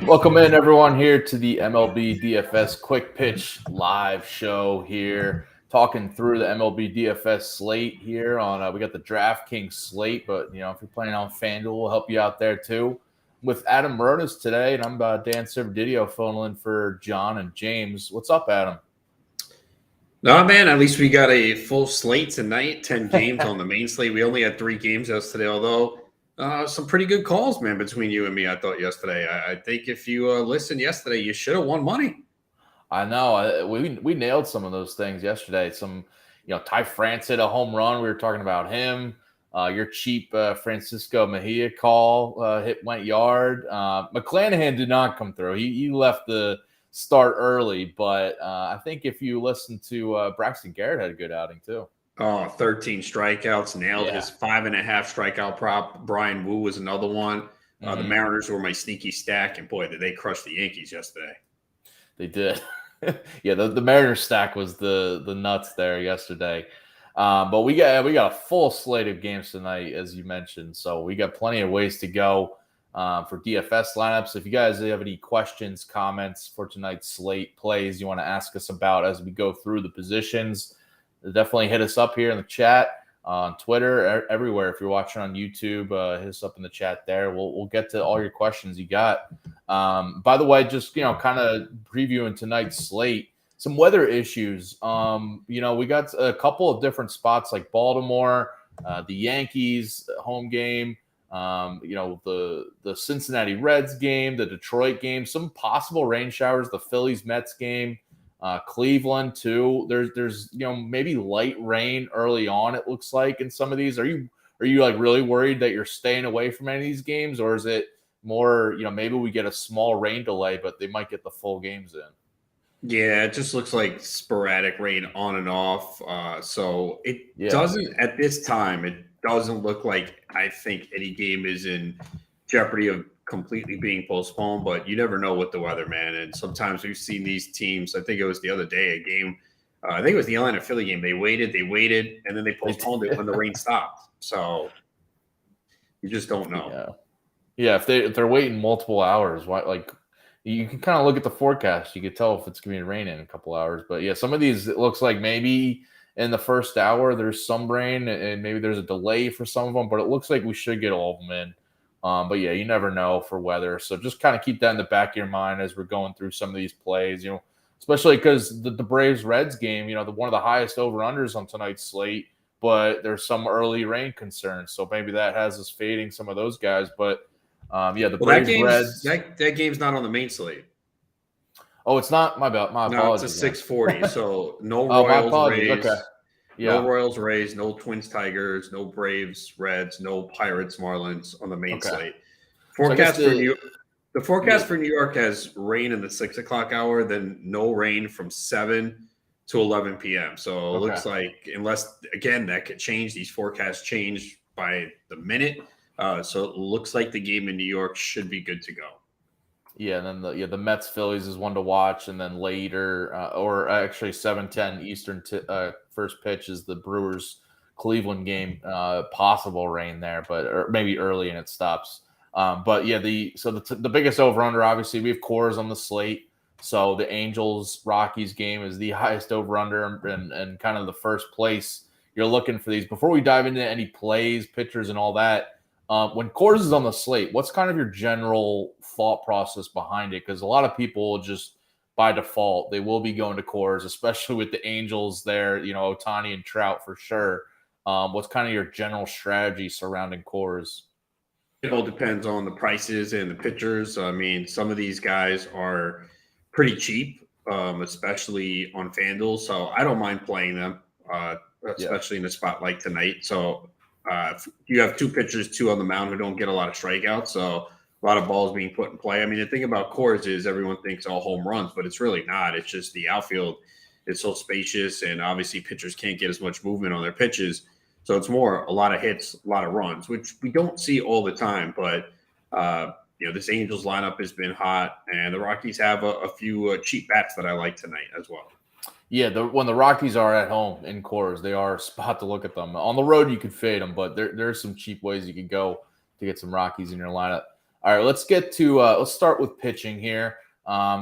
Welcome in, everyone, here to the MLB DFS Quick Pitch live show here, talking through the MLB DFS slate here on, we got the DraftKings slate, but, if you're playing on FanDuel, we'll help you out there, too. With Adam Ronis today, and I'm Dan Servodidio phoning in for John and James. What's up, Adam? No, man, at least we got a full slate tonight, 10 games on the main slate. We only had 3 games yesterday, although some pretty good calls, man, between you and me, I thought yesterday. I think if you listened yesterday, you should have won money. I know. We nailed some of those things yesterday. Some, Ty France hit a home run. We were talking about him. Your cheap Francisco Mejia call went yard. McClanahan did not come through. He left the start early, but I think if you listen to Braxton Garrett had a good outing too. 13 strikeouts, nailed his 5.5 strikeout prop. Brian Wu was another one. The Mariners were my sneaky stack, and boy, did they crush the Yankees yesterday. They did. The Mariners stack was the nuts there yesterday. But we got a full slate of games tonight, as you mentioned. So we got plenty of ways to go for DFS lineups. If you guys have any questions, comments for tonight's slate plays you want to ask us about as we go through the positions, definitely hit us up here in the chat, on Twitter, everywhere. If you're watching on YouTube, hit us up in the chat there. We'll get to all your questions you got. By the way, just kind of previewing tonight's slate, some weather issues. We got a couple of different spots like Baltimore, the Yankees home game, the Cincinnati Reds game, the Detroit game, some possible rain showers, the Phillies Mets game. Cleveland too. There's maybe light rain early on. It looks like in some of these. Are you like really worried that you're staying away from any of these games, or is it more maybe we get a small rain delay, but they might get the full games in? Yeah, it just looks like sporadic rain on and off. So it doesn't at this time. It doesn't look like I think any game is in jeopardy of completely being postponed, but you never know with the weather, man. And sometimes we've seen these teams. I think it was the other day, a game. I think it was the Atlanta Philly game. They waited, and then they postponed it when the rain stopped. So you just don't know. Yeah. If they're waiting multiple hours, why? Like you can kind of look at the forecast. You can tell if it's going to be raining in a couple hours. But yeah, some of these it looks like maybe in the first hour there's some rain, and maybe there's a delay for some of them. But it looks like we should get all of them in. But yeah, you never know for weather. So just kind of keep that in the back of your mind as we're going through some of these plays, especially because the Braves-Reds game, one of the highest over-unders on tonight's slate, but there's some early rain concerns. So maybe that has us fading some of those guys. But Braves-Reds. That game's not on the main slate. Oh, it's not? My apologies. No, it's a 6:40. So no Royals, Rays. Okay. Yeah. No Royals, Rays, no Twins, Tigers, no Braves, Reds, no Pirates, Marlins on the main slate. The forecast for New York has rain in the 6 o'clock hour, then no rain from 7 to 11 p.m. So it looks like, unless, again, that could change. These forecasts change by the minute. So it looks like the game in New York should be good to go. Yeah, and then the Mets Phillies is one to watch, and then later, or actually 7:10 Eastern first pitch is the Brewers Cleveland game. Possible rain there, or maybe early and it stops. But yeah, the biggest over under, obviously we have Coors on the slate. So the Angels Rockies game is the highest over under and kind of the first place you're looking for these. Before we dive into any plays, pitchers, and all that. When Coors is on the slate, what's kind of your general thought process behind it? Because a lot of people just by default, they will be going to Coors, especially with the Angels there, Ohtani and Trout for sure. What's kind of your general strategy surrounding Coors? It all depends on the prices and the pitchers. I mean, some of these guys are pretty cheap, especially on FanDuel. So I don't mind playing them, especially in a spot like tonight. So you have 2 pitchers, 2 on the mound who don't get a lot of strikeouts, so a lot of balls being put in play. I mean, the thing about Coors is everyone thinks all home runs, but it's really not. It's just the outfield is so spacious, and obviously pitchers can't get as much movement on their pitches. So it's more a lot of hits, a lot of runs, which we don't see all the time. But, this Angels lineup has been hot, and the Rockies have a few cheap bats that I like tonight as well. Yeah, when the Rockies are at home in Coors, they are a spot to look at them. On the road, you could fade them, but there's some cheap ways you could go to get some Rockies in your lineup. All right, let's start with pitching here.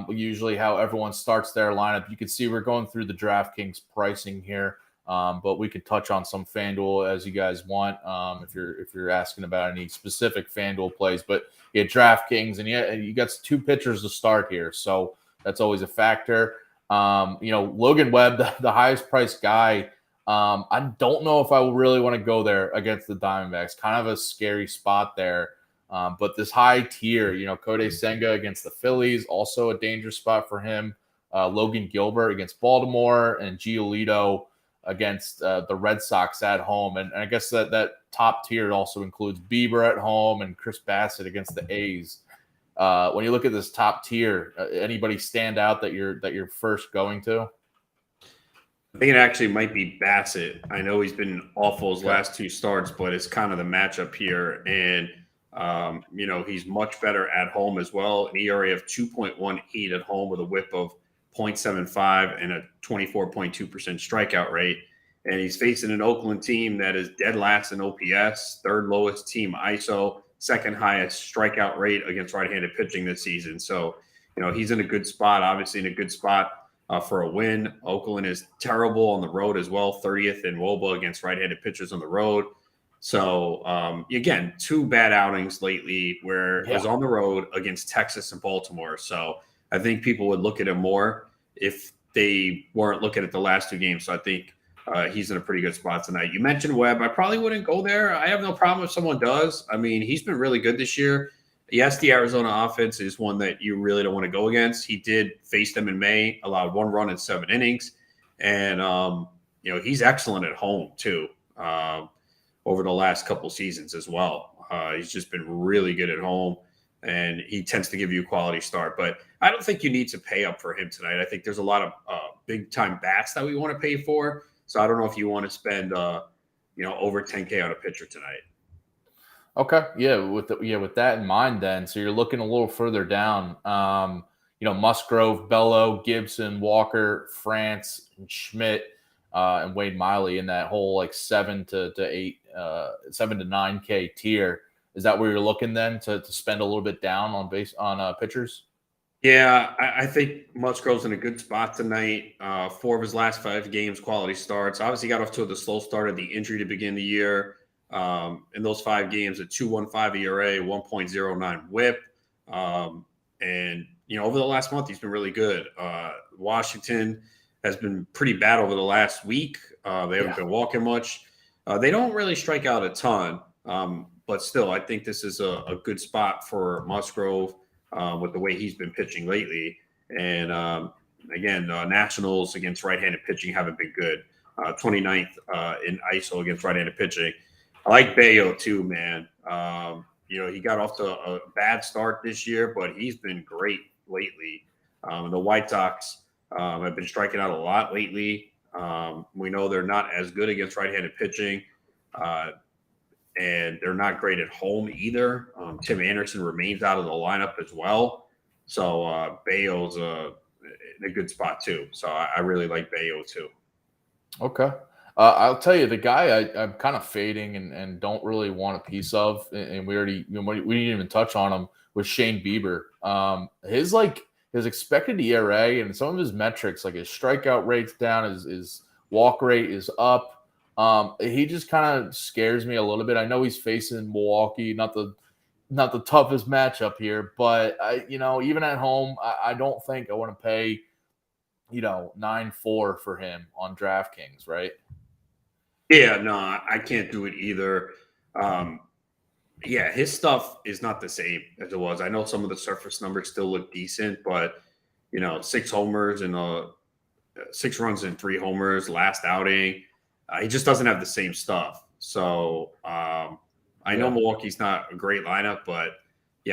Usually how everyone starts their lineup. You can see we're going through the DraftKings pricing here, but we could touch on some FanDuel as you guys want. If you're asking about any specific FanDuel plays, but DraftKings, and you got 2 pitchers to start here, so that's always a factor. Logan Webb, the highest priced guy. I don't know if I really want to go there against the Diamondbacks. Kind of a scary spot there. But this high tier, Kodai Senga against the Phillies, also a dangerous spot for him. Logan Gilbert against Baltimore, and Giolito against the Red Sox at home. And I guess that top tier also includes Bieber at home and Chris Bassett against the A's. When you look at this top tier, anybody stand out that you're first going to? I think it actually might be Bassett. I know he's been awful his last 2 starts, but it's kind of the matchup here. And, he's much better at home as well. An ERA of 2.18 at home with a whip of 0.75 and a 24.2% strikeout rate. And he's facing an Oakland team that is dead last in OPS, 3rd lowest team ISO, 2nd highest strikeout rate against right-handed pitching this season. So, he's in a good spot, obviously in a good spot for a win. Oakland is terrible on the road as well, 30th in WOBA against right-handed pitchers on the road. So, again, 2 bad outings lately where it was on the road against Texas and Baltimore. So I think people would look at him more if they weren't looking at the last 2 games. So I think he's in a pretty good spot tonight. You mentioned Webb. I probably wouldn't go there. I have no problem if someone does. I mean, he's been really good this year. Yes, the Arizona offense is one that you really don't want to go against. He did face them in May, allowed 1 run in 7 innings. And, he's excellent at home too. Over the last couple seasons as well. He's just been really good at home, and he tends to give you a quality start. But I don't think you need to pay up for him tonight. I think there's a lot of big-time bats that we want to pay for. So I don't know if you want to spend, over $10K on a pitcher tonight. Okay, with that in mind, then, so you're looking a little further down. Musgrove, Bello, Gibson, Walker, France, and Schmidt. And Wade Miley in that whole 7 to 9K tier. Is that where you're looking then to spend a little bit down on pitchers? Yeah, I think Musgrove's in a good spot tonight. 4 of his last 5 games, quality starts. Obviously got off to the slow start of the injury to begin the year. In those 5 games, a 2.15 ERA, 1.09 WHIP. And over the last month, he's been really good. Washington has been pretty bad over the last week. They haven't been walking much. They don't really strike out a ton, but still, I think this is a good spot for Musgrove with the way he's been pitching lately. And again, Nationals against right-handed pitching haven't been good. 29th in ISO against right-handed pitching. I like Bayo too, man. He got off to a bad start this year, but he's been great lately. The White Sox have been striking out a lot lately. We know they're not as good against right-handed pitching, and they're not great at home either. Tim Anderson remains out of the lineup as well. So Bayo's in a good spot too. So I really like Bayo too. Okay. I'll tell you, the guy I'm kind of fading and don't really want a piece of, and we didn't even touch on him, was Shane Bieber. His expected ERA and some of his metrics, like his strikeout rate's down, his walk rate is up. He just kind of scares me a little bit. I know he's facing Milwaukee, not the toughest matchup here, but even at home, I don't think I want to pay, 9-4 for him on DraftKings, right? Yeah, no, I can't do it either. His stuff is not the same as it was. I know some of the surface numbers still look decent, but 6 homers and 6 runs and 3 homers last outing. He just doesn't have the same stuff. So I know Milwaukee's not a great lineup, but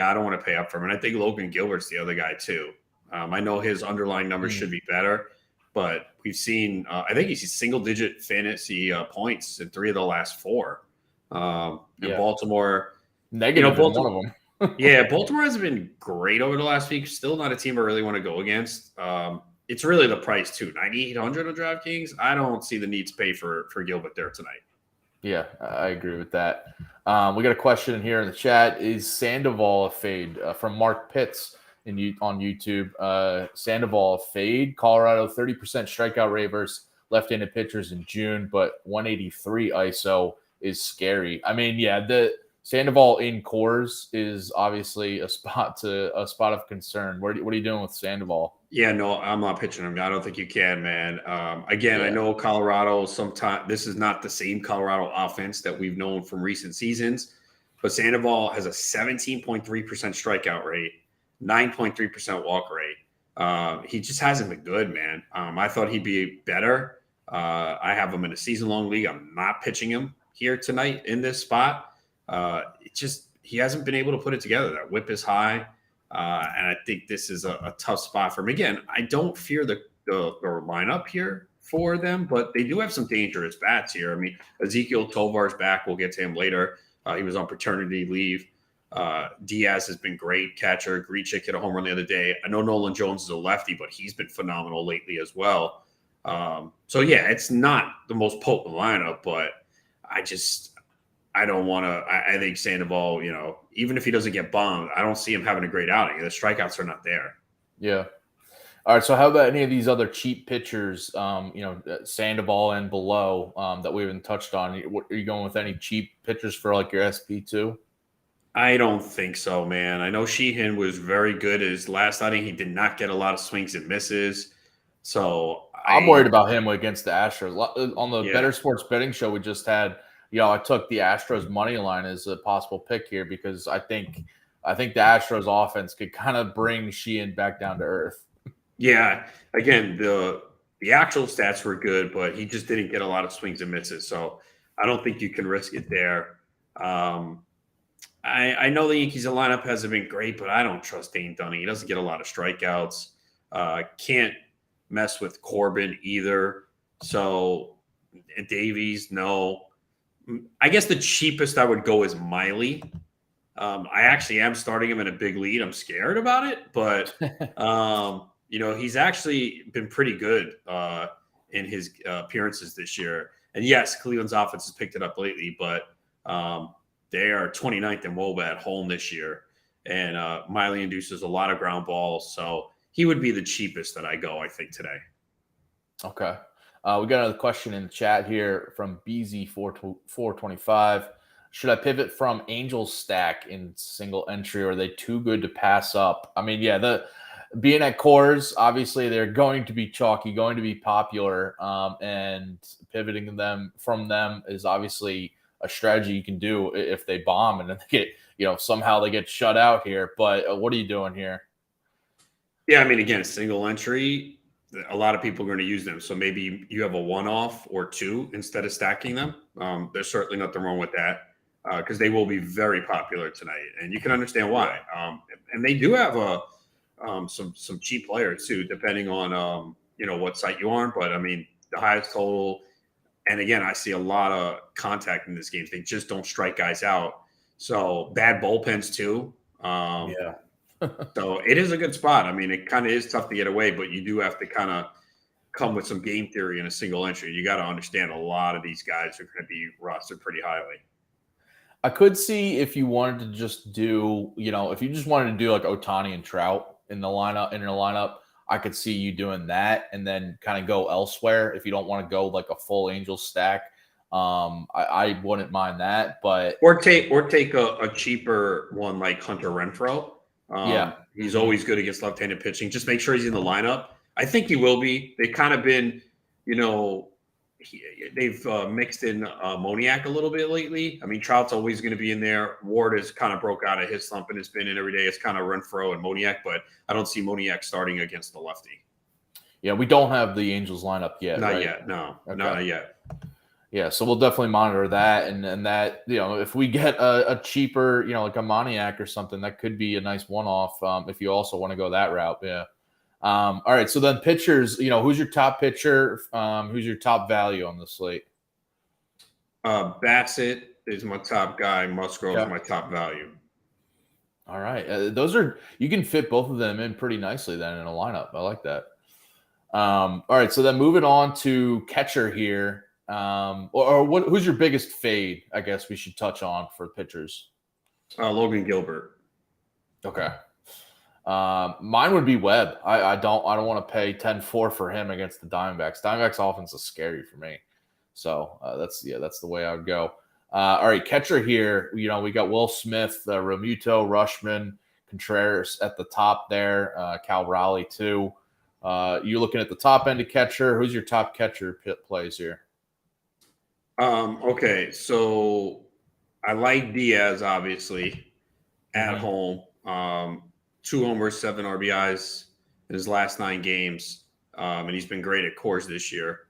I don't want to pay up for him. And I think Logan Gilbert's the other guy too. I know his underlying numbers should be better, but we've seen, I think he's single-digit fantasy points in 3 of the last 4. Baltimore, negative in one of them. Baltimore hasn't been great over the last week. Still not a team I really want to go against. It's really the price too, 9,800 on DraftKings. I don't see the need to pay for Gilbert there tonight. Yeah, I agree with that. We got a question here in the chat. Is Sandoval a fade? From Mark Pitts on YouTube. Sandoval a fade. Colorado 30% strikeout rate versus left-handed pitchers in June, but 183 ISO is scary. I mean, yeah, the Sandoval in Coors is obviously a spot of concern. What are you doing with Sandoval? Yeah, no, I'm not pitching him. I don't think you can, man. Again, I know Colorado sometimes this is not the same Colorado offense that we've known from recent seasons, but Sandoval has a 17.3% strikeout rate, 9.3% walk rate. He just hasn't been good, man. I thought he'd be better. I have him in a season-long league. I'm not pitching him here tonight in this spot. He hasn't been able to put it together. That whip is high. And I think this is a tough spot for him. Again, I don't fear the lineup here for them, but they do have some dangerous bats here. I mean, Ezekiel Tovar's back. We'll get to him later. He was on paternity leave. Diaz has been great catcher. Grichuk hit a home run the other day. I know Nolan Jones is a lefty, but he's been phenomenal lately as well. So, yeah, it's not the most potent lineup, but I don't want to. I think Sandoval, even if he doesn't get bombed, I don't see him having a great outing. The strikeouts are not there. Yeah. All right. So how about any of these other cheap pitchers, Sandoval and below that we haven't touched on? Are you going with any cheap pitchers for like your SP2? I don't think so, man. I know Sheehan was very good his last outing. He did not get a lot of swings and misses. So I'm worried about him against the Astros. On the Better Sports Betting Show we just had, I took the Astros money line as a possible pick here because I think the Astros offense could kind of bring Sheehan back down to earth. Yeah. Again, the actual stats were good, but he just didn't get a lot of swings and misses. So I don't think you can risk it there. I know the Yankees lineup hasn't been great, but I don't trust Dane Dunning. He doesn't get a lot of strikeouts. Can't mess with Corbin either. So Davies, no. I guess the cheapest I would go is Miley. I actually am starting him in a big lead. I'm scared about it, but he's actually been pretty good in his appearances this year. And yes, Cleveland's offense has picked it up lately, but they are 29th in WOBA at home this year. And Miley induces a lot of ground balls, so he would be the cheapest that I go, I think, today. Okay. We got another question in the chat here from BZ425. Should I pivot from Angels stack in single entry, or are they too good to pass up? I mean, yeah, being at Coors, obviously they're going to be chalky, going to be popular, and pivoting from them is obviously a strategy you can do if they bomb and then they get, somehow they get shut out here. But what are you doing here? Yeah, I mean, again, single entry, a lot of people are going to use them. So maybe you have a one-off or two instead of stacking them. There's certainly nothing wrong with that because they will be very popular tonight. And you can understand why. And they do have some cheap players too, depending on, what site you are. But I mean, the highest total. And again, I see a lot of contact in this game. They just don't strike guys out. So bad bullpens too. Yeah. So it is a good spot. I mean, it kind of is tough to get away, but you do have to kind of come with some game theory in a single entry. You got to understand a lot of these guys are going to be rostered pretty highly. I could see if you wanted to just do, if you just wanted to do like Ohtani and Trout in your lineup, I could see you doing that and then kind of go elsewhere if you don't want to go like a full Angels stack. I wouldn't mind that, but or take a cheaper one like Hunter Renfroe. He's always good against left-handed pitching. Just make sure he's in the lineup. I think he will be. They've kind of been, they've mixed in Moniak a little bit lately. I mean, Trout's always going to be in there. Ward has kind of broke out of his slump and has been in every day. It's kind of Renfroe and Moniak, but I don't see Moniak starting against the lefty. Yeah, we don't have the Angels lineup yet. Not yet. No, okay. Not yet. Yeah, so we'll definitely monitor that, and that if we get a cheaper like a Moniak or something, that could be a nice one-off. If you also want to go that route, yeah. All right, so then pitchers, who's your top pitcher? Who's your top value on the slate? Bassett is my top guy. Musgrove is my top value. All right, you can fit both of them in pretty nicely then in a lineup. I like that. All right, so then moving on to catcher here. Or what? Who's your biggest fade? I guess we should touch on for pitchers. Logan Gilbert. Okay. Mine would be Webb. I don't want to pay 10-4 for him against the Diamondbacks. Diamondbacks offense is scary for me. So that's the way I would go. All right, catcher here. We got Will Smith, Romuto, Rushman, Contreras at the top there. Cal Raleigh too. You looking at the top end of catcher? Who's your top catcher plays here? Okay, so I like Diaz obviously at home. 2 homers, 7 RBIs in his last 9 games, and he's been great at Coors this year.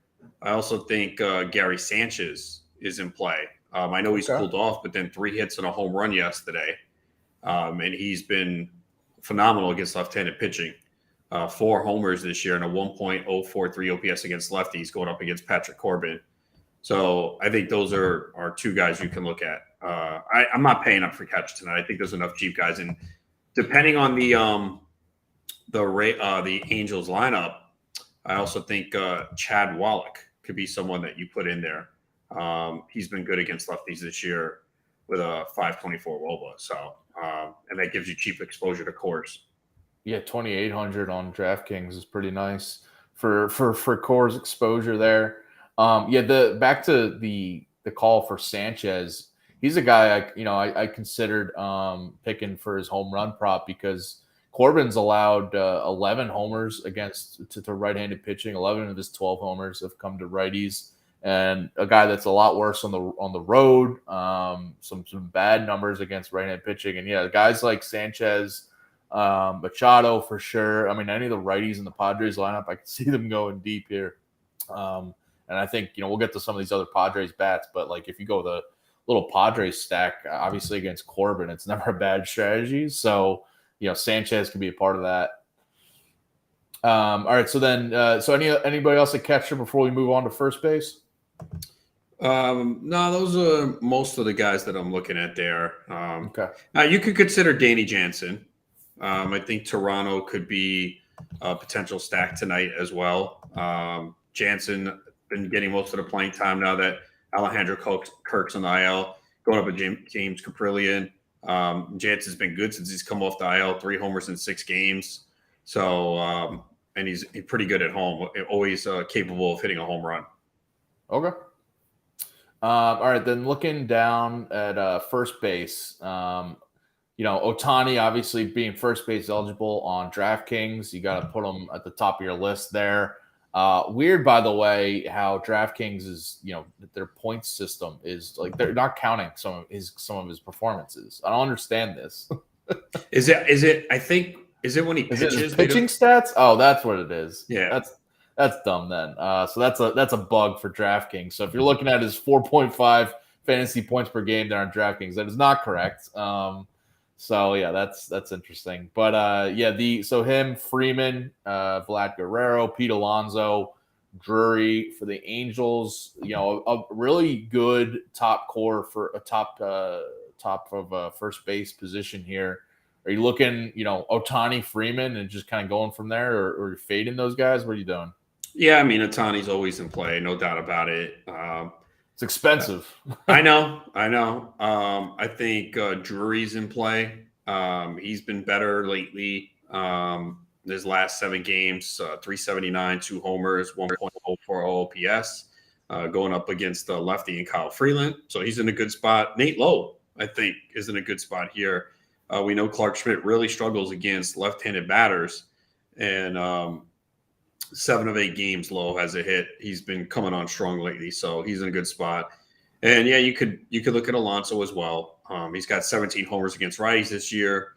I also think Gary Sanchez is in play. I know he's cooled off, but then 3 hits and a home run yesterday, and he's been phenomenal against left-handed pitching. 4 homers this year and a 1.043 OPS against lefties going up against Patrick Corbin. So I think those are 2 guys you can look at. I'm not paying up for catch tonight. I think there's enough cheap guys, and depending on the Angels lineup, I also think Chad Wallach could be someone that you put in there. He's been good against lefties this year with a 5.24 WOBA. So and that gives you cheap exposure to Coors. Yeah, 2,800 on DraftKings is pretty nice for Coors exposure there. Back to the call for Sanchez. He's a guy I considered picking for his home run prop because Corbin's allowed 11 homers to right-handed pitching. 11 of his 12 homers have come to righties, and a guy that's a lot worse on the road. Some bad numbers against right-handed pitching, and guys like Sanchez, Machado for sure. I mean, any of the righties in the Padres lineup, I can see them going deep here. And I think we'll get to some of these other Padres bats, but like if you go the little Padres stack, obviously against Corbin, it's never a bad strategy. So, Sanchez can be a part of that. All right. So then, anybody else at catcher before we move on to first base? No, those are most of the guys that I'm looking at there. Okay. You could consider Danny Jansen. I think Toronto could be a potential stack tonight as well. Jansen been getting most of the playing time now that Alejandro Kirk's on the IL, going up with James Caprillion. Jansen's been good since he's come off the IL, 3 homers in 6 games. So, and he's pretty good at home, always capable of hitting a home run. Okay. All right, then looking down at first base, Ohtani obviously being first base eligible on DraftKings, you got to put him at the top of your list there. Weird, by the way, how DraftKings is, their points system is like they're not counting some of his performances. I don't understand this. Is it? I think is it when he pitches? Is it his pitching stats? Oh, that's what it is. Yeah, that's dumb then. So that's a bug for DraftKings. So if you're looking at his 4.5 fantasy points per game there on DraftKings, that is not correct. So yeah, that's interesting. But so him, Freeman, Vlad Guerrero, Pete Alonso, Drury for the Angels. A really good top core for a top of first base position here. Are you looking, Ohtani, Freeman, and just kind of going from there, or you're fading those guys? What are you doing? Yeah, I mean, Ohtani's always in play, no doubt about it. It's expensive. I know. I think Drury's in play. He's been better lately. His last 7 games, 379, 2 homers, 1.040 OPS, going up against the lefty and Kyle Freeland. So he's in a good spot. Nate Lowe, I think, is in a good spot here. We know Clark Schmidt really struggles against left-handed batters, and 7 of 8 games Lowe has a hit. He's been coming on strong lately, so he's in a good spot. And yeah, you could look at Alonso as well. He's got 17 homers against righties this year,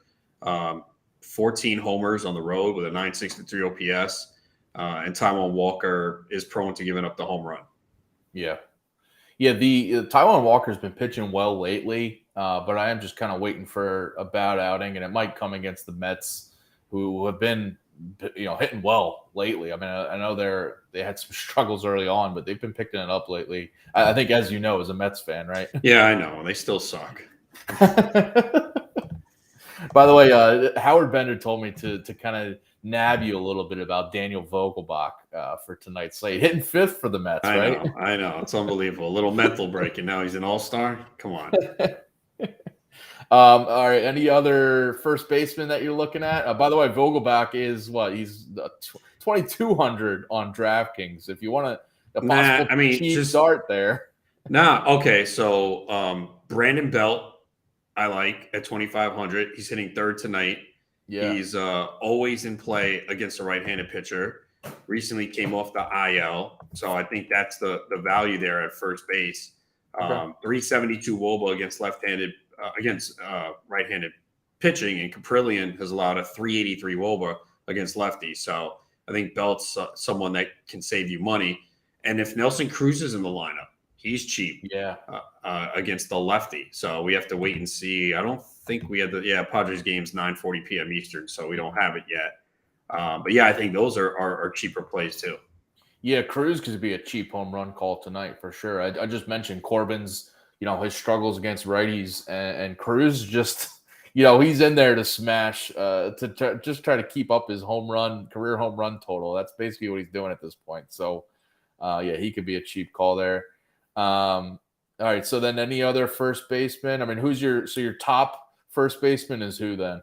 14 homers on the road with a 963 OPS, and Taijuan Walker is prone to giving up the home run. Yeah. The Taijuan Walker's been pitching well lately, but I am just kind of waiting for a bad outing, and it might come against the Mets, who have been hitting well lately. I mean, I know they had some struggles early on, but they've been picking it up lately. I think, as you know, as a Mets fan, right? Yeah, I know. They still suck. By the way, Howard Bender told me to kind of nab you a little bit about Daniel Vogelbach for tonight's slate. Hitting fifth for the Mets, right? I know. It's unbelievable. A little mental break, and now he's an all-star? Come on. All right. Any other first baseman that you're looking at? By the way, Vogelbach is what? He's 2,200 on DraftKings. If you want a possible cheap start there. Okay. So Brandon Belt, I like at 2,500. He's hitting third tonight. Yeah. He's always in play against a right-handed pitcher. Recently came off the IL, so I think that's the value there at first base. 372 WOBA against left-handed against right-handed pitching, and Caprillion has allowed a 383 WOBA against lefties. So I think Belt's someone that can save you money. And if Nelson Cruz is in the lineup, he's cheap. Yeah. Against the lefty. So we have to wait and see. I don't think we had Padres game's 9:40 p.m. Eastern, so we don't have it yet. But yeah, I think those are cheaper plays too. Yeah, Cruz could be a cheap home run call tonight for sure. I just mentioned Corbin's, his struggles against righties, and Cruz just, he's in there to smash, to just try to keep up his career home run total. That's basically what he's doing at this point. So, yeah, he could be a cheap call there. All right. So then any other first baseman? I mean, your top first baseman is who then?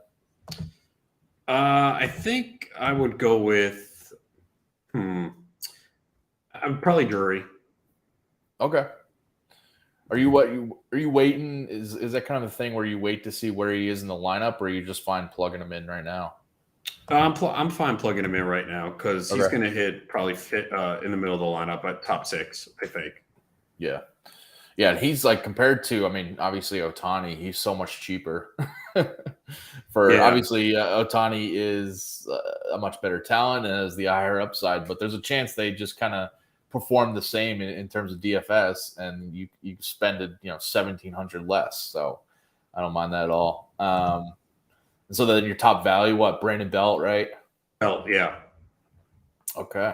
I think I would go with, probably Drury. Okay. Are you waiting? Is that kind of the thing where you wait to see where he is in the lineup, or are you just fine plugging him in right now? I'm fine plugging him in right now because he's going to hit probably fit in the middle of the lineup at top 6, I think. Yeah. Yeah, and he's like compared to, obviously Ohtani, he's so much cheaper. Obviously, Ohtani is a much better talent and has the higher upside, but there's a chance they just kind of perform the same in terms of DFS, and you spend it, $1,700 less. So I don't mind that at all. So then your top value, what? Brandon Belt, right? Belt, yeah. Okay.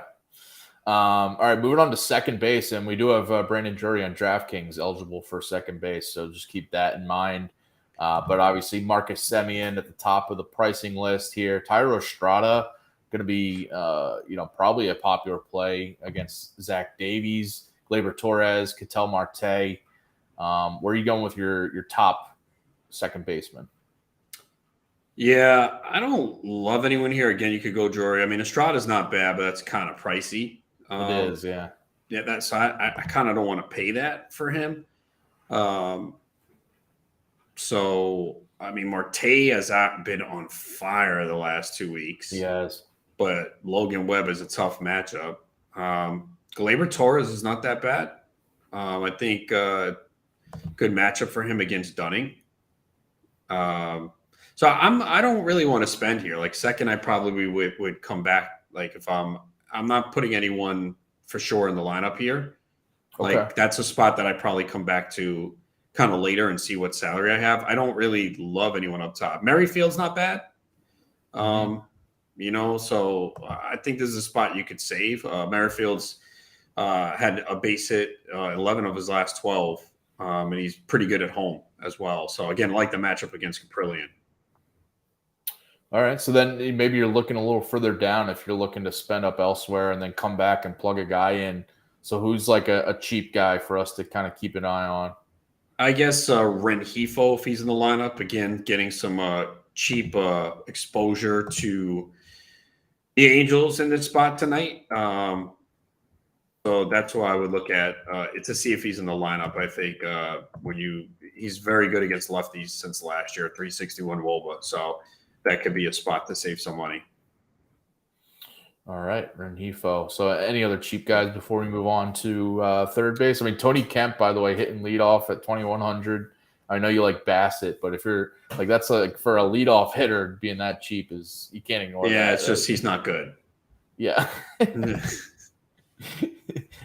All right, moving on to second base, and we do have Brandon Drury on DraftKings eligible for second base, so just keep that in mind. But obviously, Marcus Semien at the top of the pricing list here. Thairo Estrada going to be, probably a popular play against Zach Davies, Gleyber Torres, Ketel Marte. Where are you going with your top second baseman? Yeah, I don't love anyone here. Again, you could go Drury. Estrada's not bad, but that's kind of pricey. It is, yeah. Yeah, that's I kind of don't want to pay that for him. Marte has been on fire the last 2 weeks. He has. But Logan Webb is a tough matchup. Gleyber Torres is not that bad. I think good matchup for him against Dunning. So I don't really want to spend here. Like second, I probably would come back. Like if I'm not putting anyone for sure in the lineup here. Okay. Like that's a spot that I probably come back to kind of later and see what salary I have. I don't really love anyone up top. Merrifield's not bad. So I think this is a spot you could save. Merrifield's had a base hit 11 of his last 12, and he's pretty good at home as well. So again, I like the matchup against Caprillion. All right, so then maybe you're looking a little further down if you're looking to spend up elsewhere and then come back and plug a guy in. So who's like a cheap guy for us to kind of keep an eye on? I guess Rengifo, if he's in the lineup, again, getting some cheap exposure to the Angels in this spot tonight. So that's why I would look at to see if he's in the lineup. I think he's very good against lefties since last year, 361 WOBA. So that could be a spot to save some money. All right, Rengifo. So any other cheap guys before we move on to third base? Tony Kemp, by the way, hitting leadoff at 2,100. I know you like Bassett, but if you're like that's like for a leadoff hitter being that cheap is you can't ignore that. Yeah, it's just he's not good. Yeah. You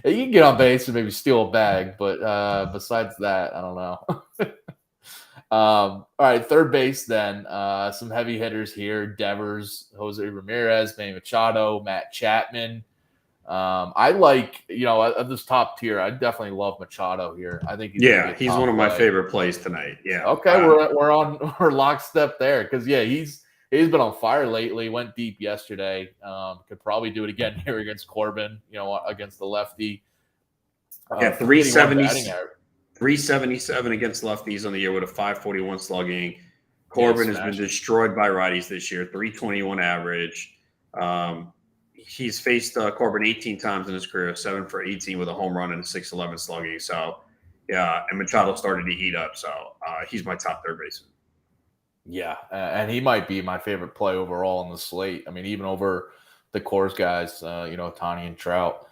can get on base and maybe steal a bag, but besides that, I don't know. All right, third base then. Some heavy hitters here. Devers, Jose Ramirez, Manny Machado, Matt Chapman. I like, at this top tier, I definitely love Machado here. I think He's one of my favorite plays tonight. Yeah. Okay, we're lockstep there because he's been on fire lately. Went deep yesterday. Could probably do it again here against Corbin. Against the lefty. 377 against lefties on the year with a 541 slugging. Corbin has been destroyed by righties this year. 321 average. He's faced Corbin 18 times in his career, 7 for 18 with a home run and a 611 slugging. So, yeah, and Machado started to heat up. So, he's my top third baseman. Yeah, and he might be my favorite play overall in the slate. I mean, even over the Coors guys, Ohtani and Trout.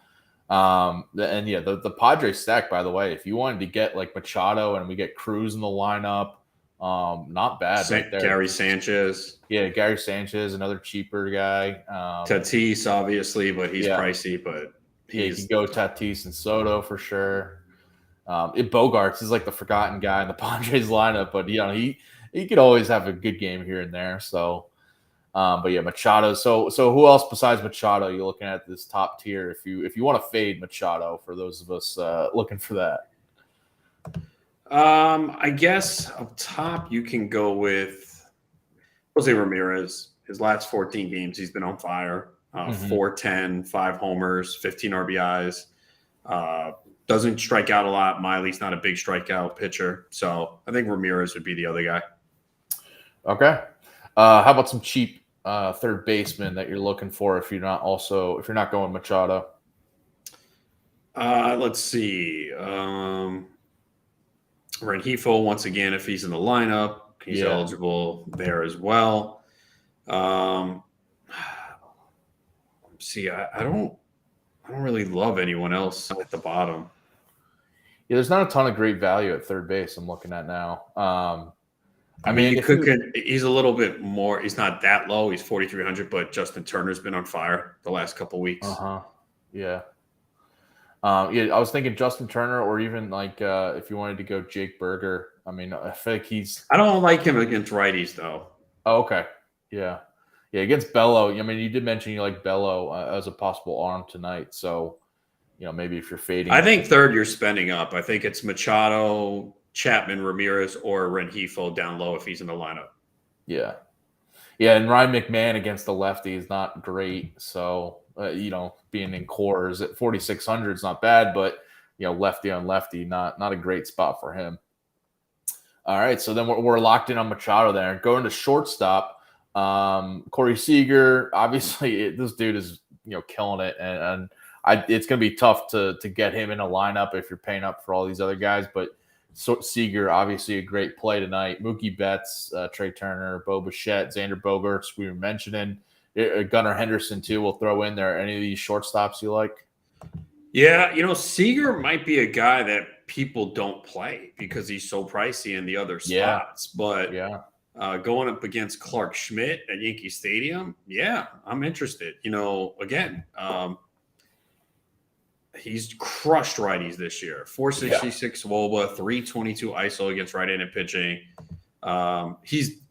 The Padres stack, by the way, if you wanted to get like Machado and we get Cruz in the lineup, not bad right there. Gary Sanchez. Yeah, Gary Sanchez, another cheaper guy. Tatis, obviously, but he's pricey. But you can go Tatis and Soto for sure. Bogarts is like the forgotten guy in the Padres lineup, but he could always have a good game here and there. So, Machado. So who else besides Machado are you looking at this top tier? If you want to fade Machado, for those of us looking for that. I guess up top you can go with Jose Ramirez. His last 14 games, he's been on fire. 410, 5 homers, 15 RBIs. Doesn't strike out a lot. Miley's not a big strikeout pitcher. So I think Ramirez would be the other guy. Okay. How about some cheap third baseman that you're looking for if you're not going Machado? Let's see. Rengifo, once again, if he's in the lineup, he's eligible there as well. See, I don't really love anyone else at the bottom. Yeah, there's not a ton of great value at third base I'm looking at now. He's a little bit more. He's not that low. He's 4,300, but Justin Turner's been on fire the last couple weeks. Yeah. I was thinking Justin Turner, or even like if you wanted to go Jake Berger. I mean, I feel like I don't like him against righties though. Oh, okay. Yeah. Against Bello. I mean, you did mention you like Bello as a possible arm tonight. So, maybe if you're fading. I think third you're spending up. I think it's Machado, Chapman, Ramirez, or Rengifo down low if he's in the lineup. Yeah. And Ryan McMahon against the lefty is not great. So, being in Coors at 4,600 is not bad, but lefty on lefty, not a great spot for him. All right, so then we're locked in on Machado there. Going to shortstop, Corey Seager. Obviously, this dude is killing it, and it's going to be tough to get him in a lineup if you're paying up for all these other guys. But Seager, obviously a great play tonight. Mookie Betts, Trey Turner, Bo Bichette, Xander Bogaerts, we were mentioning. Gunnar Henderson, too, will throw in there. Any of these shortstops you like? Yeah, Seager might be a guy that people don't play because he's so pricey in the other spots. But going up against Clark Schmidt at Yankee Stadium, I'm interested. Again, he's crushed righties this year. 466 WOBA, 322 ISO against right-handed pitching.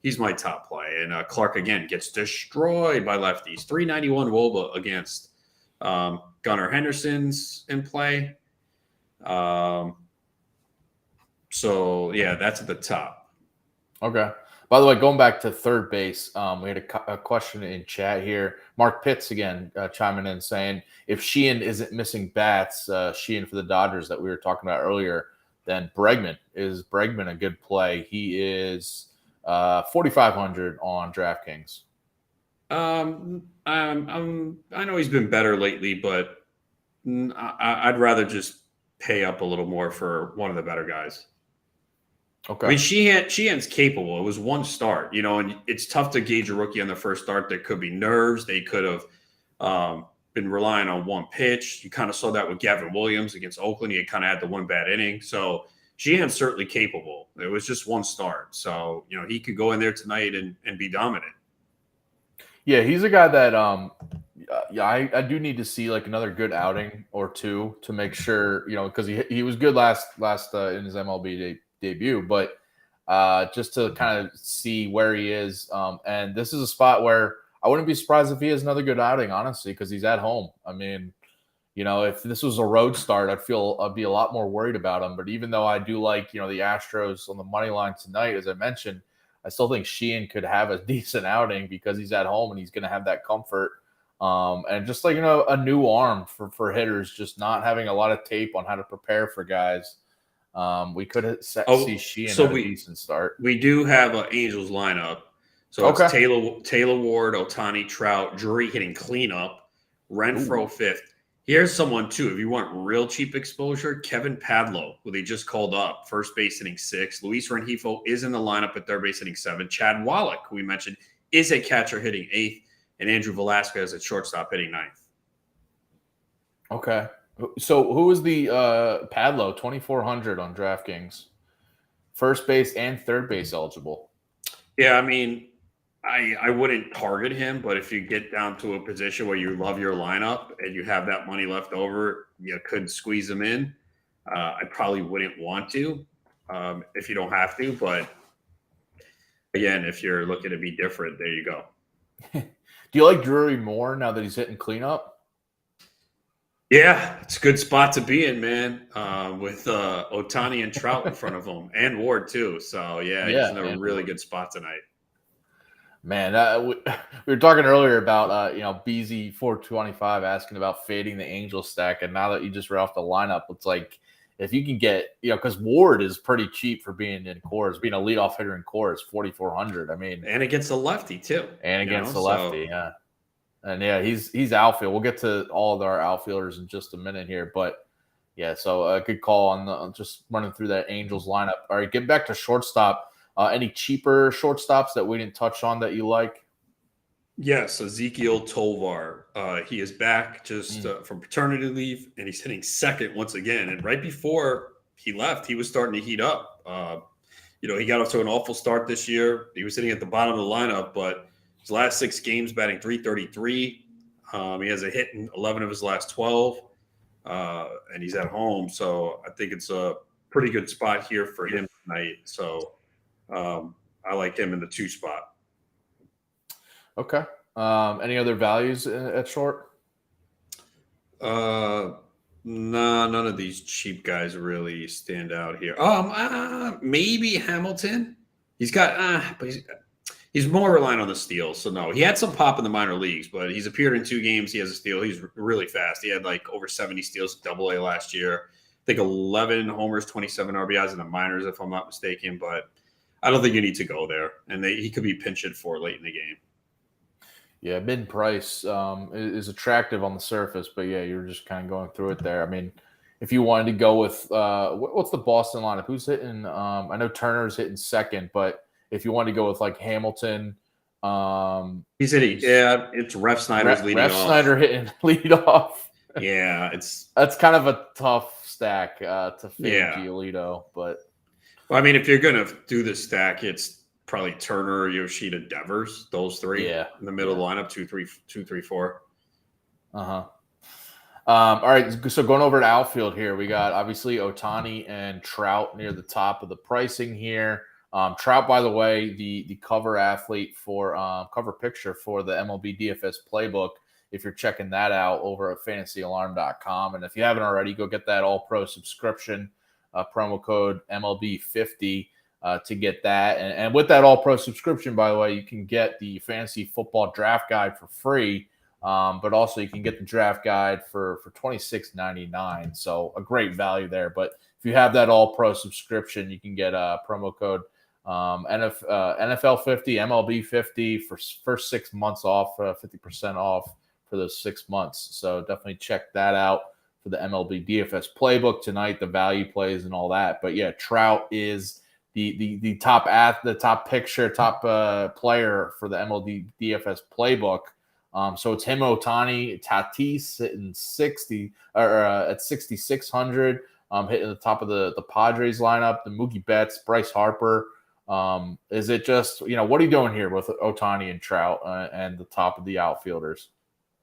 He's my top play, and Clark again gets destroyed by lefties. 391 WOBA against Gunnar Henderson's in play. That's at the top. Okay. By the way, going back to third base, we had a question in chat here. Mark Pitts again chiming in saying if Sheehan isn't missing bats, Sheehan for the Dodgers that we were talking about earlier, then Bregman a good play? He is 4,500 on DraftKings. I know he's been better lately, but I'd rather just pay up a little more for one of the better guys. Okay. I mean, Sheehan's capable. It was one start, and it's tough to gauge a rookie on the first start. There could be nerves. They could have been relying on one pitch. You kind of saw that with Gavin Williams against Oakland. He kind of had the one bad inning. So Sheehan's certainly capable. It was just one start. So, he could go in there tonight and be dominant. Yeah, he's a guy that I do need to see like another good outing or two to make sure, because he was good last in his MLB debut, but just to kind of see where he is. And this is a spot where I wouldn't be surprised if he has another good outing, honestly, because he's at home. I mean, if this was a road start, I'd be a lot more worried about him. But even though I do like, the Astros on the money line tonight, as I mentioned, I still think Sheehan could have a decent outing because he's at home and he's going to have that comfort. And just like, a new arm for hitters, just not having a lot of tape on how to prepare for guys. We could see Sheehan have a decent start. We do have an Angels lineup. So it's Taylor Ward, Ohtani, Trout, Drury hitting cleanup, Renfroe fifth. Here's someone, too, if you want real cheap exposure, Kevin Padlo, who they just called up, first base hitting 6. Luis Rengifo is in the lineup at third base hitting 7. Chad Wallach, who we mentioned, is a catcher hitting 8th. And Andrew Velasquez at shortstop hitting 9th. Okay. So who is the Padlo, 2,400 on DraftKings? First base and third base eligible. Yeah, I mean, I wouldn't target him, but if you get down to a position where you love your lineup and you have that money left over, you could squeeze him in. I probably wouldn't want to if you don't have to. But, again, if you're looking to be different, there you go. Do you like Drury more now that he's hitting cleanup? Yeah, it's a good spot to be in, man, with Ohtani and Trout in front of him and Ward, too. So, yeah, he's in a really good spot tonight. Man, we were talking earlier about, BZ 425 asking about fading the Angel stack. And now that you just read off the lineup, it's like if you can get, because Ward is pretty cheap for being in Coors, being a leadoff hitter in Coors, 4,400. I mean, and against the lefty too. And against the lefty, yeah. And yeah, he's outfield. We'll get to all of our outfielders in just a minute here, but yeah, so a good call on just running through that Angels lineup. All right, get back to shortstop. Any cheaper shortstops that we didn't touch on that you like? Yes, Ezekiel Tovar. He is back just from paternity leave, and he's hitting second once again. And right before he left, he was starting to heat up. He got off to an awful start this year. He was sitting at the bottom of the lineup, but his last 6 games batting .333. He has a hit in 11 of his last 12, and he's at home. So I think it's a pretty good spot here for him tonight. So I like him in the 2 spot. Okay. Any other values at short? No, none of these cheap guys really stand out here. Maybe Hamilton. He's got, but he's more reliant on the steals. So no, he had some pop in the minor leagues, but he's appeared in 2 games. He has a steal. He's really fast. He had like over 70 steals at Double-A last year. I think 11 homers, 27 RBIs in the minors, if I'm not mistaken. But I don't think you need to go there, and he could be pinch hit for late in the game. Yeah, mid price is attractive on the surface, but yeah, you're just kind of going through it there. I mean, if you wanted to go with what's the Boston lineup? Who's hitting? I know Turner's hitting second, but if you want to go with like Hamilton, he's hitting. Yeah, it's Refsnyder's leading off. Refsnyder hitting lead off. Yeah, that's kind of a tough stack to fade Giolito, but. Well, I mean, if you're gonna do the stack, it's probably Turner, Yoshida, Devers, those 3 in the middle lineup, 2, 3, 4. All right, so going over to outfield here, we got obviously Ohtani and Trout near the top of the pricing here. Trout, by the way, the cover athlete for cover picture for the MLB DFS playbook. If you're checking that out over at fantasyalarm.com, and if you haven't already, go get that All Pro subscription. Promo code MLB50 to get that. And with that All-Pro subscription, by the way, you can get the Fantasy Football Draft Guide for free, but also you can get the Draft Guide for $26.99. So a great value there. But if you have that All-Pro subscription, you can get a promo code NFL50, MLB50 for first 6 months off, 50% off for those 6 months. So definitely check that out for the MLB DFS playbook tonight, the value plays and all that. But yeah, Trout is the top player for the MLB DFS playbook. So it's him, Ohtani, Tatis sitting 60 or at 6,600, hitting the top of the Padres lineup, the Mookie Betts, Bryce Harper. Is it just, what are you doing here with Ohtani and Trout and the top of the outfielders?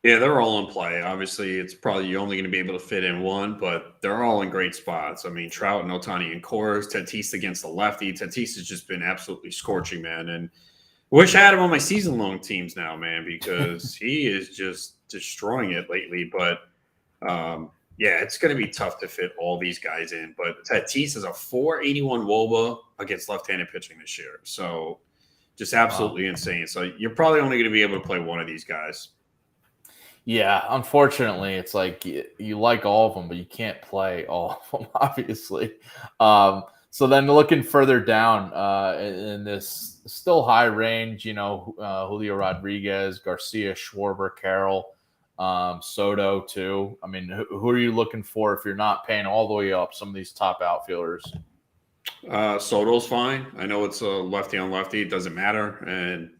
Yeah, they're all in play. Obviously, it's probably you're only going to be able to fit in one, but they're all in great spots. I mean, Trout and Ohtani and Coors, Tatis against the lefty. Tatis has just been absolutely scorching, man. And wish I had him on my season-long teams now, man, because he is just destroying it lately. But Yeah, it's going to be tough to fit all these guys in. But Tatis is a 481 WOBA against left-handed pitching this year. So just absolutely insane. So you're probably only going to be able to play one of these guys. Yeah, unfortunately, it's like you like all of them, but you can't play all of them, obviously. So then looking further down in this still high range, Julio Rodriguez, Garcia, Schwarber, Carroll, Soto too. I mean, who are you looking for if you're not paying all the way up some of these top outfielders? Soto's fine. I know it's a lefty on lefty. It doesn't matter. And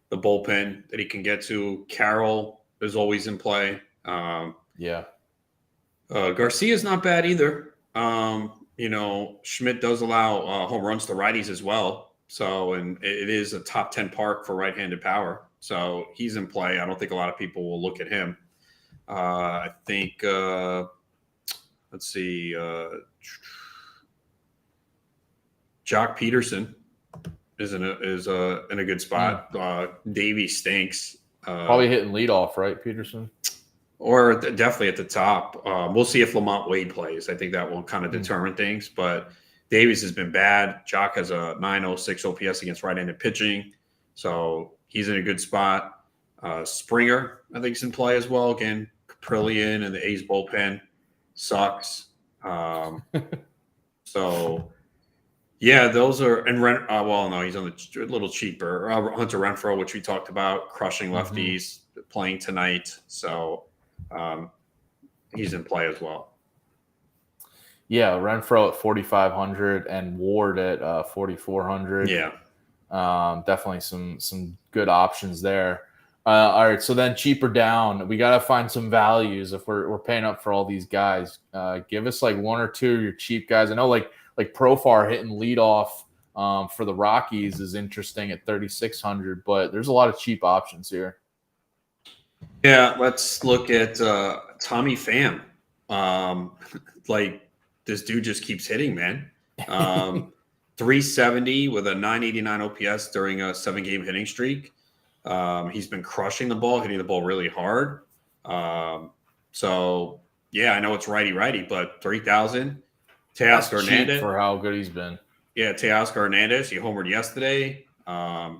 the bullpen that he can get to, Carroll is always in play. Yeah. Garcia's not bad either. Schmidt does allow home runs to righties as well. So, and it is a top 10 park for right-handed power. So he's in play. I don't think a lot of people will look at him. I think, let's see, Jock Peterson is in a good spot. Davey stinks. Probably hitting leadoff, right, Peterson? Or definitely at the top. We'll see if Lamont Wade plays. I think that will kind of determine things. But Davies has been bad. Jock has a 906 OPS against right-handed pitching. So he's in a good spot. Springer, I think, is in play as well. Again, Caprillion and the A's bullpen sucks. So, yeah, those are – and no, he's on the little cheaper. Hunter Renfroe, which we talked about, crushing lefties, playing tonight. So – he's in play as well. Yeah, Renfroe at 4,500 and Ward at 4,400. Yeah, definitely some good options there. All right, so then cheaper down, we got to find some values if we're paying up for all these guys. Give us like one or two of your cheap guys. I know like Profar hitting leadoff for the Rockies is interesting at 3,600, but there's a lot of cheap options here. Yeah, let's look at Tommy Pham. This dude just keeps hitting, man. 370 with a 989 OPS during a 7-game hitting streak. He's been crushing the ball, hitting the ball really hard. So, yeah, I know it's righty, but 3,000. Teoscar Hernandez. For how good he's been. Yeah, Teoscar Hernandez, he homered yesterday.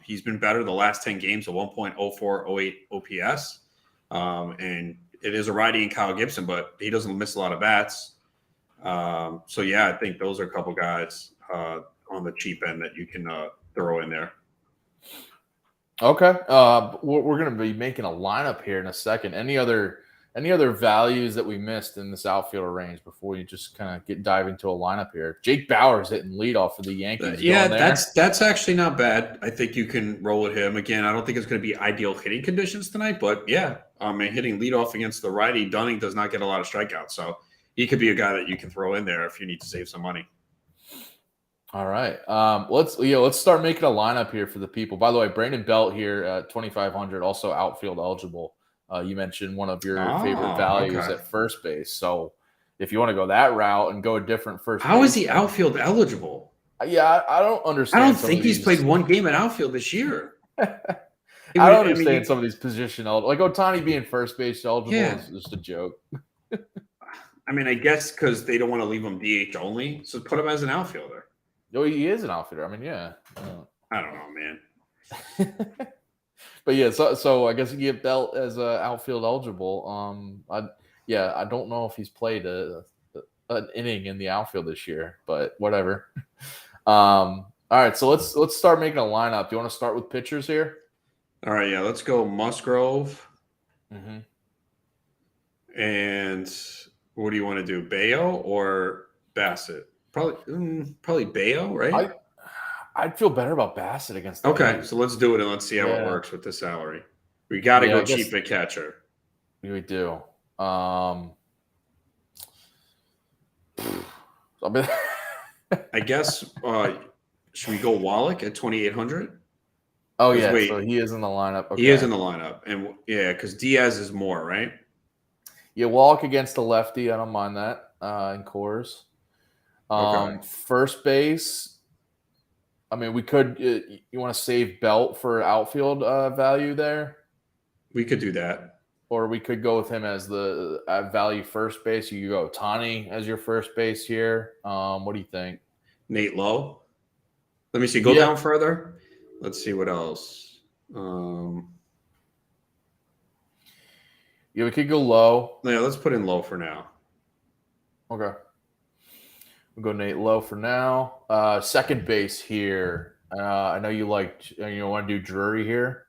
He's been better the last 10 games, a 1.0408 OPS. And it is a righty in Kyle Gibson, but he doesn't miss a lot of bats. So, yeah, I think those are a couple guys on the cheap end that you can throw in there. Okay. We're going to be making a lineup here in a second. Any other values that we missed in this outfielder range before you just kind of dive into a lineup here? Jake Bauer's hitting leadoff for the Yankees. Yeah, that's actually not bad. I think you can roll with him. Again, I don't think it's going to be ideal hitting conditions tonight, but yeah, hitting leadoff against the righty, Dunning does not get a lot of strikeouts, so he could be a guy that you can throw in there if you need to save some money. All right. Let's start making a lineup here for the people. By the way, Brandon Belt here at 2,500, also outfield eligible. You mentioned one of your favorite values at first base. So if you want to go that route and go a different first How is he outfield eligible? Yeah, I don't understand. I don't think he's played one game at outfield this year. I don't understand some of these position like Ohtani being first base eligible is just a joke. I mean, I guess because they don't want to leave him DH only, so put him as an outfielder. No, he is an outfielder. I mean, yeah. I don't know, man. But yeah, so I guess you get Belt as outfield eligible. I don't know if he's played an inning in the outfield this year, but whatever. All right, so let's start making a lineup. Do you want to start with pitchers here? All right, yeah, let's go Musgrove. Mm-hmm. And what do you want to do, Bayo or Bassett? Probably Bayo, right? I'd feel better about Bassett against the Okay, so let's do it and let's see how it works with the salary. We got to go cheap at catcher. We do. I guess should we go Wallach at 2,800? Oh yeah, so he is in the lineup. Okay. He is in the lineup, and yeah, because Diaz is more, right? Yeah, Wallach against the lefty. I don't mind that in Coors. First base. I mean, we could. You want to save Belt for outfield value there? We could do that. or we could go with him as the value first base. You could go Ohtani as your first base here. What do you think? Nate Lowe. Let me see. Go down further. Let's see what else. Yeah, we could go Lowe. Yeah, let's put in Lowe for now. Okay. We'll go Nate Lowe for now. Second base here. I know you want to do Drury here.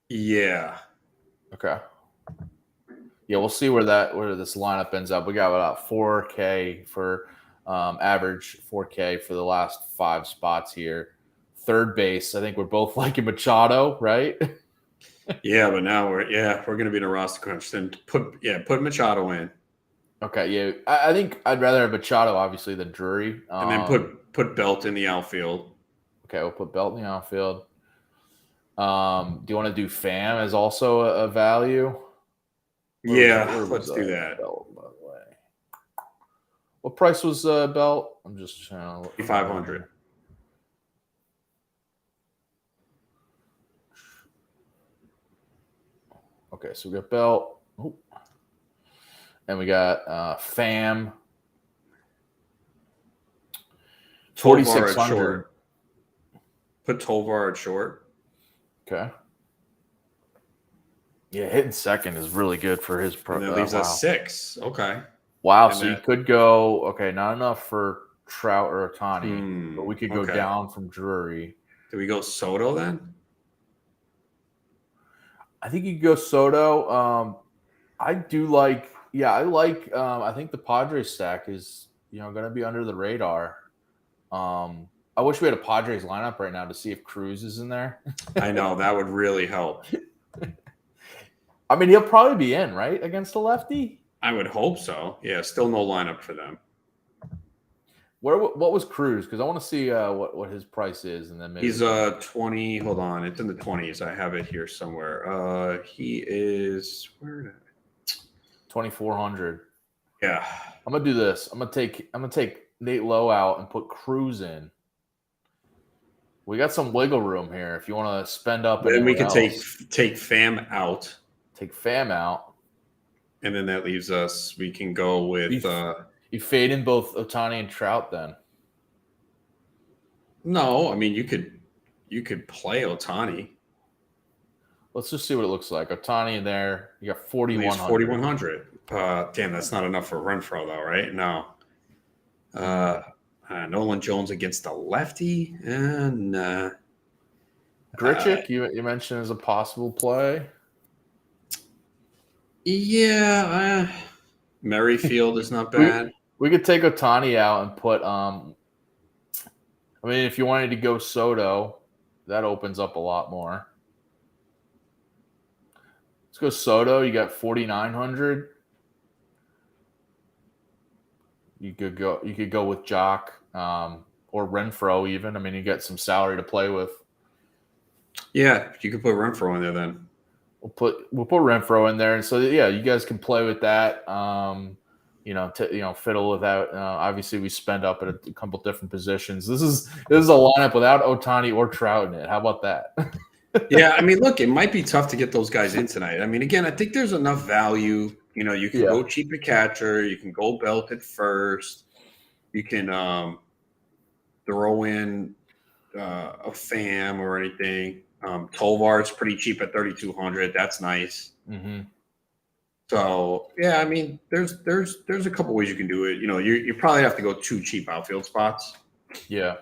Yeah. Okay. Yeah, we'll see where this lineup ends up. We got about 4K for average 4K for the last 5 spots here. Third base, I think we're both liking Machado, right? Yeah, but now we're going to be in a roster crunch. Then put Machado in. Okay, yeah, I think I'd rather have Machado obviously than Drury, and then put Belt in the outfield. Okay, we'll put Belt in the outfield. Do you want to do Pham as also a value? Let's do that. Belt, by the way. What price was Belt? I'm just trying to look. 500. Okay, so we got Belt. Oh. And we got Pham. 4,600. Put Tovar at short. Okay. Yeah, hitting second is really good for his pro. And that leaves us 6. Okay. Wow. So you could go, not enough for Trout or Ohtani, but we could go down from Drury. Do we go Soto then? I think you could go Soto. I do like, I think the Padres stack is, going to be under the radar. I wish we had a Padres lineup right now to see if Cruz is in there. I know, that would really help. I mean, he'll probably be in, right, against a lefty? I would hope so. Yeah, still no lineup for them. What was Cruz? Because I want to see what his price is, and then maybe he's 20. Hold on, it's in the 20s. I have it here somewhere. He is 2,400. Yeah, I'm gonna do this. I'm gonna take Nate Lowe out and put Cruz in. We got some wiggle room here if you want to spend up. Then we can take Pham out. Take Pham out, and then that leaves us. We can go with. You fade in both Ohtani and Trout then. No, I mean you could play Ohtani. Let's just see what it looks like. Ohtani in there. You got 4,100. 4,100. Damn, that's not enough for Renfroe though, right? No. Nolan Jones against the lefty, and Grichuk, you mentioned as a possible play. Yeah, Merrifield is not bad. We could take Ohtani out and put. I mean, if you wanted to go Soto, that opens up a lot more. Let's go Soto. You got 4,900. You could go with Jock or Renfroe even. I mean, you get some salary to play with. Yeah, you could put Renfroe in there then. We'll put Renfroe in there, and so you guys can play with that. Fiddle with that. Obviously, we spend up at a couple different positions. This is a lineup without Ohtani or Trout in it. How about that? Yeah, I mean, look, it might be tough to get those guys in tonight. I mean, again, I think there's enough value. You can go cheap at catcher. You can go Belt at first. You can throw in a Pham or anything. Tovar is pretty cheap at 3,200. That's nice. Mm-hmm. So yeah, I mean, there's a couple ways you can do it. You probably have to go 2 cheap outfield spots. Yeah.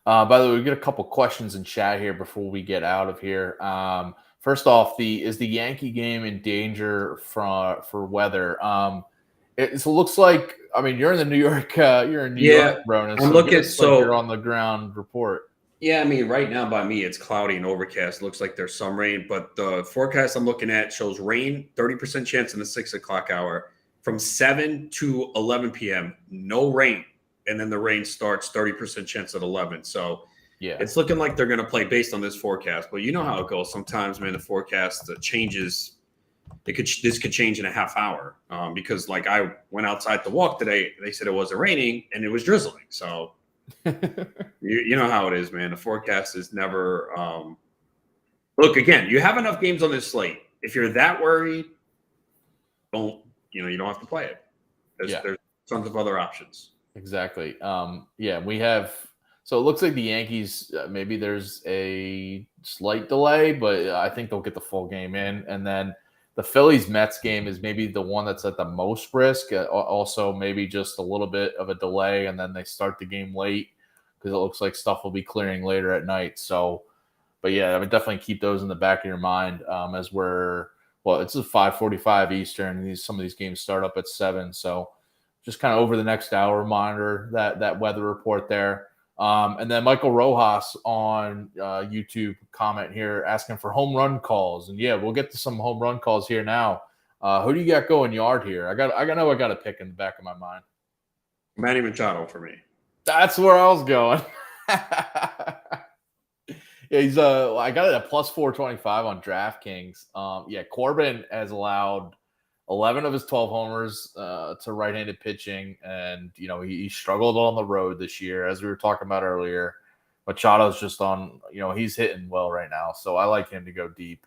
By the way, we get a couple questions in chat here before we get out of here. First off, is the Yankee game in danger for weather? It looks like. I mean, you're in the New York. You're in New York, Ronis. I'm looking. So you're on the ground report. Yeah, I mean, right now by me, it's cloudy and overcast. Looks like there's some rain, but the forecast I'm looking at shows rain, 30% chance in the 6 o'clock hour from 7 to 11 p.m. No rain, and then the rain starts 30% chance at 11. So yeah, it's looking like they're going to play based on this forecast. But you know how it goes. Sometimes, man, the forecast changes. This could change in a half hour because, like, I went outside to walk today. They said it wasn't raining and it was drizzling. So. you know how it is, man. The forecast is never look, again, you have enough games on this slate. if you're that worried, you don't have to play it. There's tons of other options. Exactly. We have. So it looks like the Yankees, maybe there's a slight delay, but I think they'll get the full game in. And then the Phillies-Mets game is maybe the one that's at the most risk. Also, maybe just a little bit of a delay, and then they start the game late because it looks like stuff will be clearing later at night. So, but yeah, I would definitely keep those in the back of your mind as it's a 5:45 Eastern, and some of these games start up at 7. So just kind of over the next hour, monitor that weather report there. And then Michael Rojas on YouTube comment here asking for home run calls. And we'll get to some home run calls here now. Who do you got going yard here? I got a pick in the back of my mind. Manny Machado for me. That's where I was going. He's I got it at plus 425 on DraftKings. Corbin has allowed 11 of his 12 homers to right-handed pitching, and he struggled on the road this year, as we were talking about earlier. Machado's just on, he's hitting well right now, so I like him to go deep.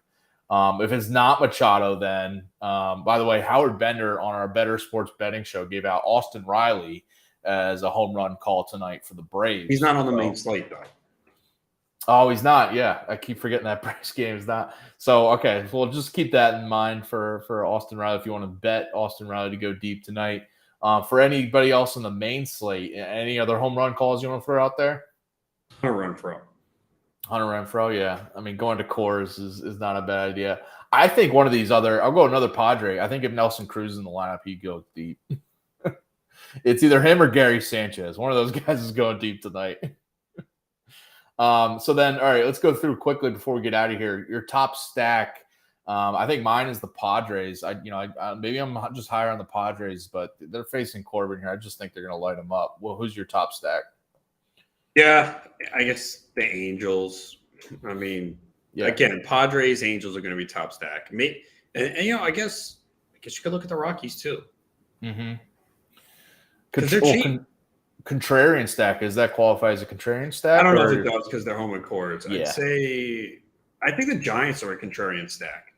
If it's not Machado, then by the way, Howard Bender on our Better Sports Betting Show gave out Austin Riley as a home run call tonight for the Braves. He's not on the main slate though. Oh, he's not. Yeah, I keep forgetting that Braves game is not. So, okay, so we'll just keep that in mind for Austin Riley if you want to bet Austin Riley to go deep tonight. For anybody else on the main slate, any other home run calls you want to throw out there? Hunter Renfroe, yeah. I mean, going to Coors is not a bad idea. I think one of these I'll go another Padre. I think if Nelson Cruz is in the lineup, he'd go deep. It's either him or Gary Sanchez. One of those guys is going deep tonight. So then, all right, let's go through quickly before we get out of here. Your top stack, I think mine is the Padres. Maybe I'm just higher on the Padres, but they're facing Corbin here. I just think they're going to light them up. Well, who's your top stack? Yeah, I guess the Angels. I mean, again, Padres, Angels are going to be top stack. I guess you could look at the Rockies too. Mm-hmm. Because they're cheap. Contrarian stack, does that qualify as a contrarian stack? I don't know if it does because they're home in Coors. I think the Giants are a contrarian stack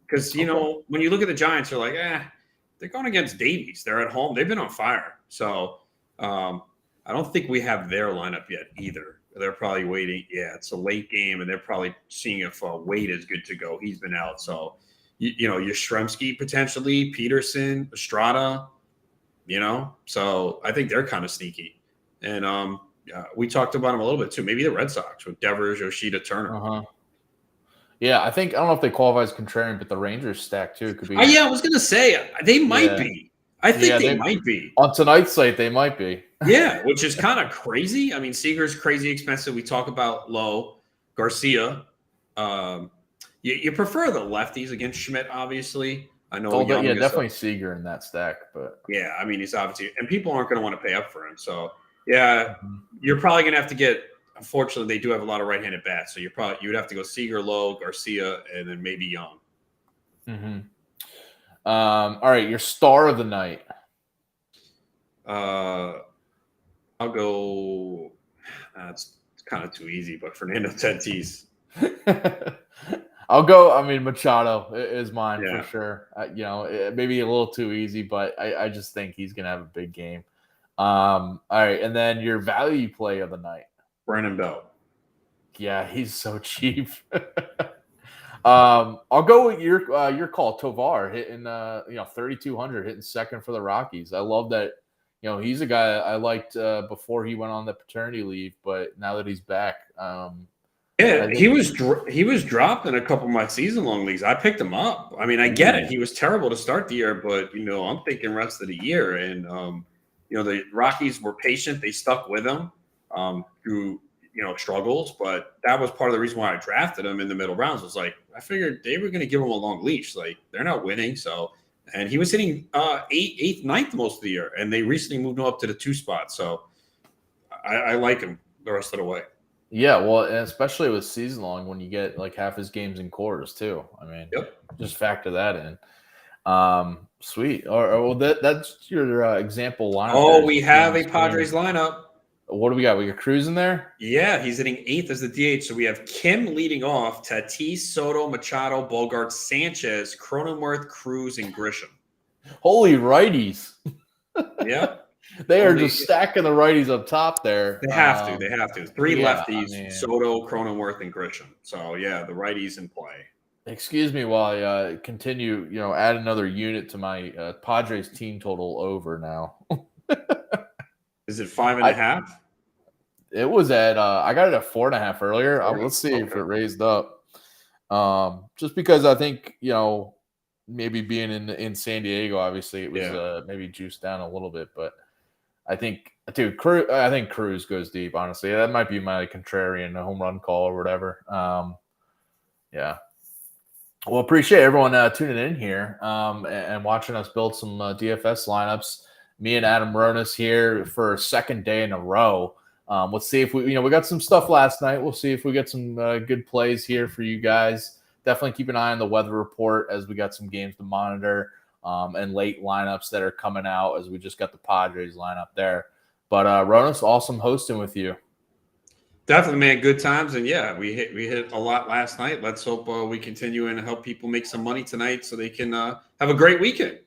because when you look at the Giants, you're like, they're going against Davies. They're at home. They've been on fire. So I don't think we have their lineup yet either. They're probably waiting. Yeah, it's a late game, and they're probably seeing if Wade is good to go. He's been out, so Yastrzemski potentially, Peterson, Estrada. So I think they're kind of sneaky. And we talked about them a little bit too. Maybe the Red Sox with Devers, Yoshida, Turner. Uh-huh. Yeah, I don't know if they qualify as contrarian, but the Rangers stack too could be. I was going to say they might be. I think they might be. On tonight's slate, they might be. Yeah, which is kind of crazy. I mean, Seager's crazy expensive. We talk about Lowe, Garcia. You prefer the lefties against Schmidt, obviously. I know. Definitely Seager in that stack, but yeah, I mean, he's obviously, and people aren't going to want to pay up for him. So yeah, you're probably going to have to get. Unfortunately, they do have a lot of right-handed bats, so you would have to go Seager, Lowe, Garcia, and then maybe Young. Mm-hmm. All right, your star of the night. I'll go. It's kind of too easy, but Fernando Tatis. I'll go. I mean, Machado is mine for sure. Maybe a little too easy, but I just think he's going to have a big game. All right, and then your value play of the night. Brandon Belt. Yeah, he's so cheap. I'll go with your call, Tovar hitting 3,200, hitting second for the Rockies. I love that. He's a guy I liked before he went on the paternity leave, but now that he's back, he was dropped in a couple of my season-long leagues. I picked him up. I mean, I get it. He was terrible to start the year, but I'm thinking rest of the year. And the Rockies were patient. They stuck with him through struggles, but that was part of the reason why I drafted him in the middle rounds. Was like I figured they were going to give him a long leash. Like they're not winning, so. And he was hitting 8th, 9th most of the year, and they recently moved him up to the 2 spot. So I like him the rest of the way. Yeah, well, and especially with season long when you get like half his games in quarters too. I mean, just factor that in. Sweet. Or well, that's your example lineup. Oh, we have a Padres lineup. What do we got? We got Cruz in there? Yeah, he's hitting 8th as the DH. So we have Kim leading off, Tatis, Soto, Machado, Bogart, Sanchez, Cronenworth, Cruz, and Grisham. Holy righties. Yeah. They are just stacking the righties up top there. They have to. They have to. 3 lefties, I mean, Soto, Cronenworth, and Grisham. So, yeah, the righties in play. Excuse me while I continue, add another unit to my Padres team total over now. Is it 5.5? It was at I got it at 4.5 earlier. Let's see if it raised up. Just because I think maybe being in San Diego, obviously it was maybe juiced down a little bit, but I think Cruz goes deep. Honestly, that might be my contrarian home run call or whatever. Yeah. Well, appreciate everyone tuning in here and watching us build some DFS lineups. Me and Adam Ronis here for a second day in a row. Let's see if we got some stuff last night. We'll see if we get some good plays here for you guys. Definitely keep an eye on the weather report as we got some games to monitor and late lineups that are coming out as we just got the Padres lineup there. But Ronis, awesome hosting with you. Definitely, man. Good times. And yeah, we hit a lot last night. Let's hope we continue and help people make some money tonight so they can have a great weekend.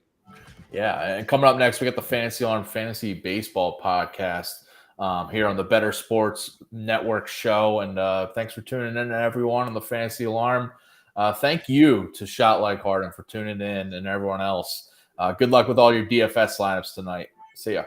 Yeah. And coming up next, we got the Fantasy Alarm Fantasy Baseball podcast here on the Better Sports Network show. And thanks for tuning in, everyone, on the Fantasy Alarm. Thank you to Shot Like Harden for tuning in and everyone else. Good luck with all your DFS lineups tonight. See ya.